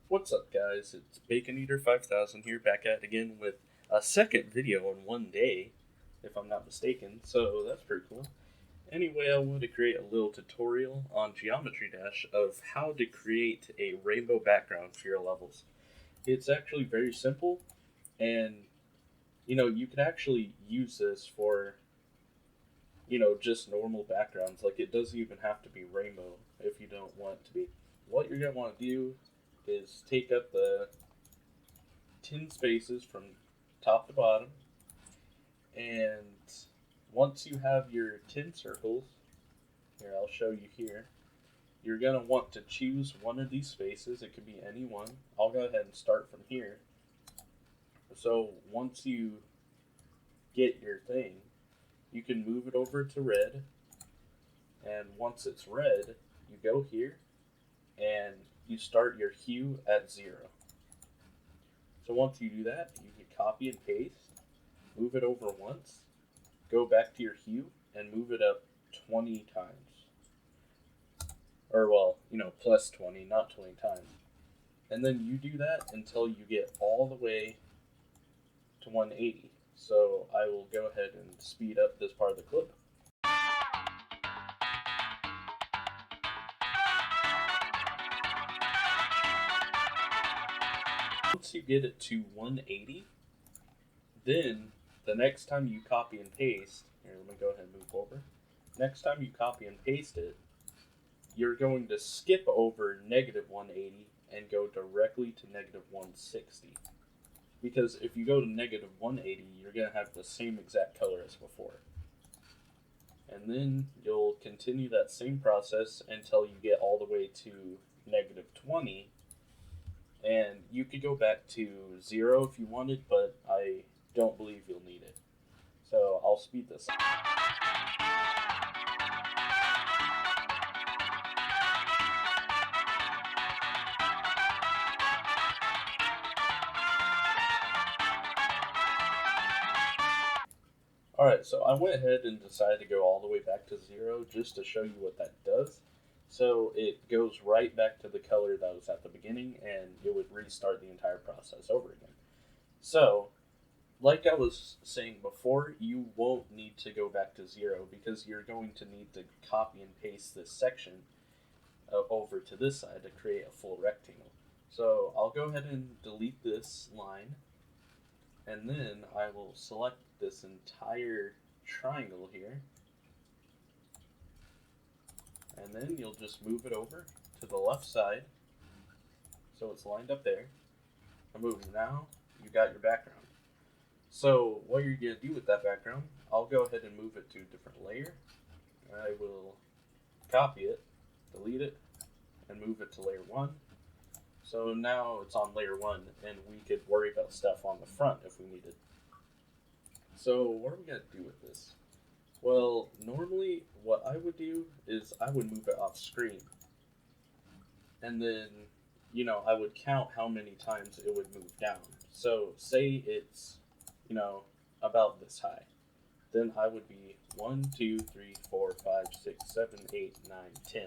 What's up, guys? It's Bacon Eater 5000 here, back at it again with a second video in one day, if I'm not mistaken, so that's pretty cool. Anyway, I wanted to create a little tutorial on Geometry Dash of how to create a rainbow background for your levels. It's actually very simple, and you can actually use this for, just normal backgrounds. Like, it doesn't even have to be rainbow if you don't want it to be. What you're going to want to do is take up the 10 spaces from top to bottom, and once you have your 10 circles, here I'll show you here, you're going to want to choose one of these spaces. It could be any one. I'll go ahead and start from here. So once you get your thing, you can move it over to red, and once it's red, you go here and you start your hue at 0. So once you do that, you can copy and paste, move it over once, go back to your hue, and move it up 20 times. Or, well, plus 20, not 20 times. And then you do that until you get all the way to 180. So I will go ahead and speed up this part of the clip. Once you get it to 180, then the next time you copy and paste, here, let me go ahead and move over. Next time you copy and paste it, you're going to skip over negative 180 and go directly to negative 160. Because if you go to negative 180, you're going to have the same exact color as before. And then you'll continue that same process until you get all the way to negative 20. And you could go back to 0 if you wanted, but I don't believe you'll need it. So I'll speed this up. Alright, so I went ahead and decided to go all the way back to 0 just to show you what that does. So it goes right back to the color that was at the beginning, and it would restart the entire process over again. So, like I was saying before, you won't need to go back to 0 because you're going to need to copy and paste this section over to this side to create a full rectangle. So I'll go ahead and delete this line, and then I will select this entire triangle here, and then you'll just move it over to the left side so it's lined up there. I'm moving now, you got your background. So what you're going to do with that background, I'll go ahead and move it to a different layer. I will copy it, delete it, and move it to layer 1. So now it's on layer 1, and we could worry about stuff on the front if we needed. So what are we going to do with this? Well, normally what I would do is I would move it off screen. And then, I would count how many times it would move down. So say it's, about this high. Then I would be 1, 2, 3, 4, 5, 6, 7, 8, 9, 10.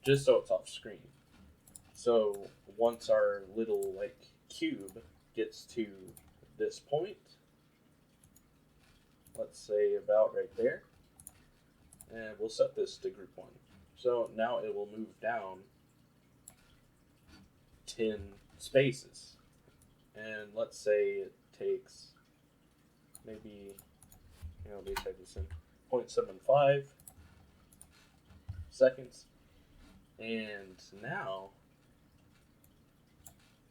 Just so it's off screen. So once our little cube gets to this point, let's say about right there, and we'll set this to group 1. So now it will move down 10 spaces. And let's say it takes maybe, let me type this in, 0.75 seconds. And now,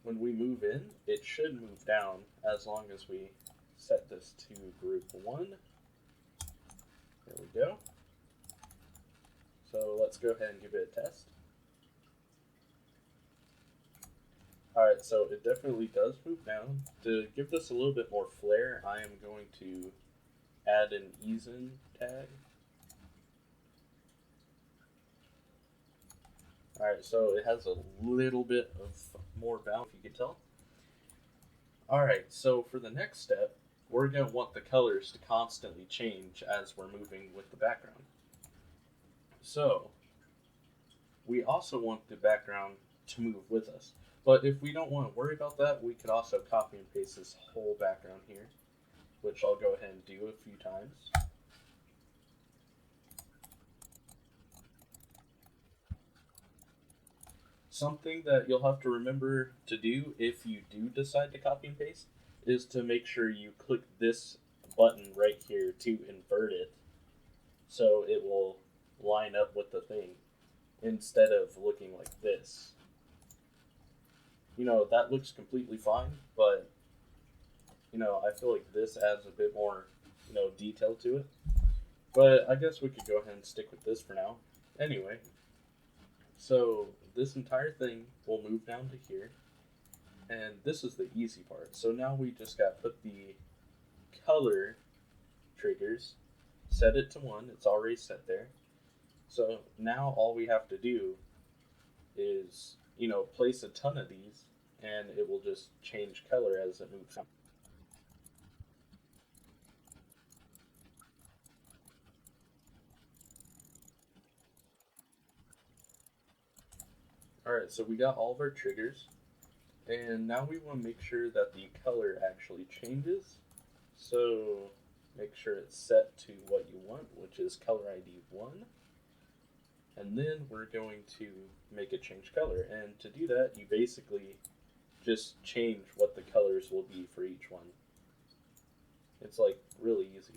when we move in, it should move down as long as we set this to group 1. There we go. So let's go ahead and give it a test. Alright, so it definitely does move down. To give this a little bit more flair, I am going to add an ease in tag. Alright, so it has a little bit of more bounce, if you can tell. Alright, so for the next step, we're going to want the colors to constantly change as we're moving with the background. So, we also want the background to move with us. But if we don't want to worry about that, we could also copy and paste this whole background here, which I'll go ahead and do a few times. Something that you'll have to remember to do if you do decide to copy and paste is to make sure you click this button right here to invert it so it will line up with the thing instead of looking like this. You know, that looks completely fine, but you know, I feel like this adds a bit more, you know, detail to it. But I guess we could go ahead and stick with this for now. Anyway, so this entire thing will move down to here, and this is the easy part. So now we just got to put the color triggers, set it to 1, it's already set there. So now all we have to do is, you know, place a ton of these, and it will just change color as it moves. Alright, so we got all of our triggers, and now we want to make sure that the color actually changes. So make sure it's set to what you want, which is color ID 1. And then we're going to make it change color. And to do that, you basically just change what the colors will be for each one. It's like really easy.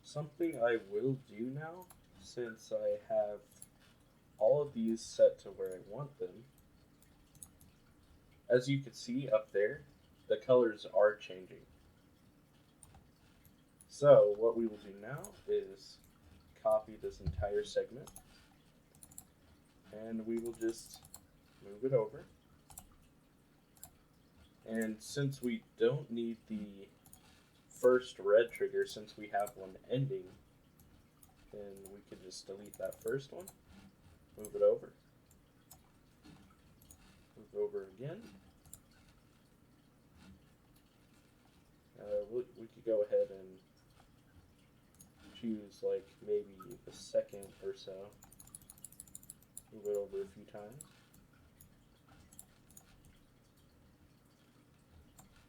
Something I will do now, since I have all of these set to where I want them, as you can see up there, the colors are changing. So what we will do now is copy this entire segment, and we will just move it over. And since we don't need the first red trigger, since we have one ending, then we can just delete that first one, move it over, move over again. We could go ahead and choose like maybe the second or so, move it over a few times.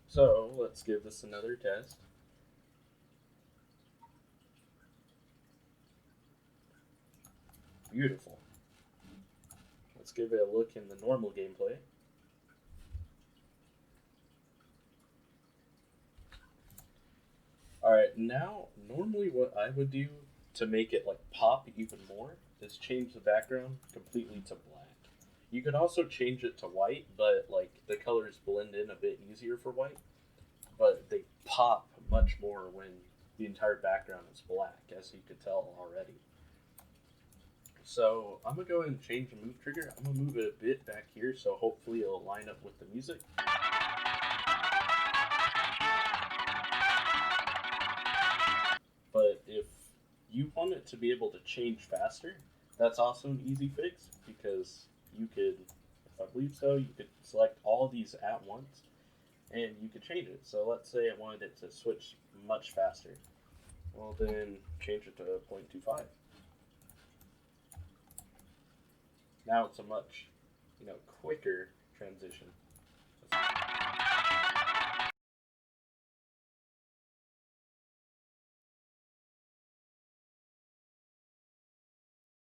So let's give this another test. Beautiful. Let's give it a look in the normal gameplay. Alright, now normally what I would do to make it like pop even more is change the background completely to black. You could also change it to white, but like the colors blend in a bit easier for white, but they pop much more when the entire background is black, as you could tell already. So I'm gonna go ahead and change the move trigger. I'm gonna move it a bit back here, so hopefully it'll line up with the music. But if you want it to be able to change faster, that's also an easy fix, because you could, if I believe so, you could select all of these at once and you could change it. So let's say I wanted it to switch much faster. Well, then change it to 0.25. Now it's a much, you know, quicker transition.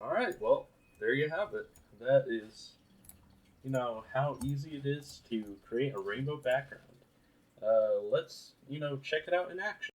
All right, well, there you have it. That is, you know, how easy it is to create a rainbow background. Let's, you know, check it out in action.